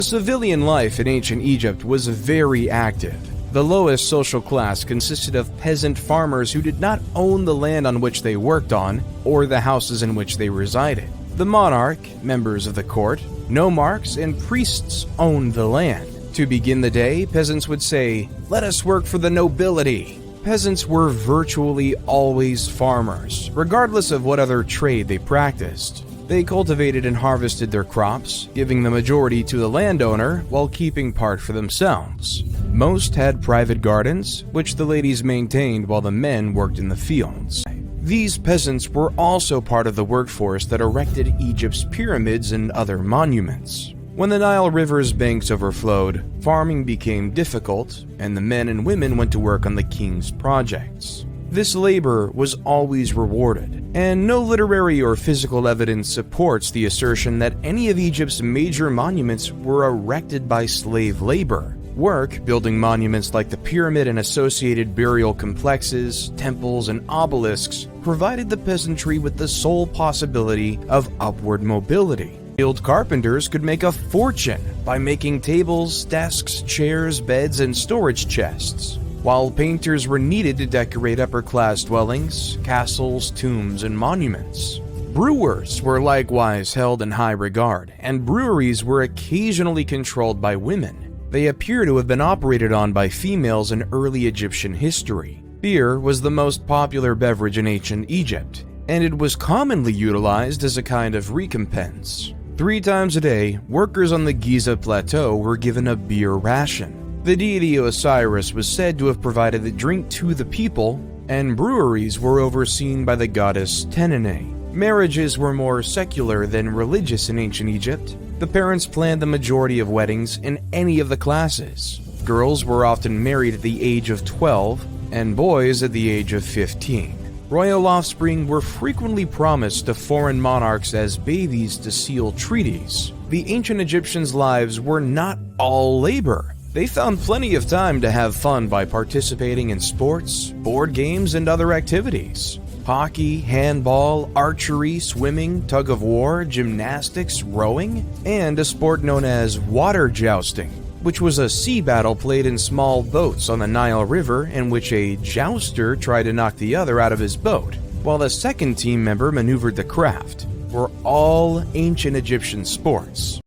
Civilian life in ancient Egypt was very active. The lowest social class consisted of peasant farmers who did not own the land on which they worked on or the houses in which they resided. The monarch, members of the court, nomarchs, and priests owned the land. To begin the day, peasants would say, "Let us work for the nobility." Peasants were virtually always farmers, regardless of what other trade they practiced. They cultivated and harvested their crops, giving the majority to the landowner while keeping part for themselves. Most had private gardens, which the ladies maintained while the men worked in the fields. These peasants were also part of the workforce that erected Egypt's pyramids and other monuments. When the Nile River's banks overflowed, farming became difficult, and the men and women went to work on the king's projects. This labor was always rewarded, and no literary or physical evidence supports the assertion that any of Egypt's major monuments were erected by slave labor. Work building monuments like the pyramid and associated burial complexes, temples, and obelisks provided the peasantry with the sole possibility of upward mobility. Skilled carpenters could make a fortune by making tables, desks, chairs, beds, and storage chests, while painters were needed to decorate upper-class dwellings, castles, tombs, and monuments. Brewers were likewise held in high regard, and breweries were occasionally controlled by women. They appear to have been operated on by females in early Egyptian history. Beer was the most popular beverage in ancient Egypt, and it was commonly utilized as a kind of recompense. 3 times a day, workers on the Giza Plateau were given a beer ration. The deity Osiris was said to have provided the drink to the people, and breweries were overseen by the goddess Tenineh. Marriages were more secular than religious in ancient Egypt. The parents planned the majority of weddings in any of the classes. Girls were often married at the age of 12, and boys at the age of 15. Royal offspring were frequently promised to foreign monarchs as babies to seal treaties. The ancient Egyptians' lives were not all labor. They found plenty of time to have fun by participating in sports, board games, and other activities. Hockey, handball, archery, swimming, tug-of-war, gymnastics, rowing, and a sport known as water jousting, which was a sea battle played in small boats on the Nile River in which a jouster tried to knock the other out of his boat, while the second team member maneuvered the craft, were all ancient Egyptian sports.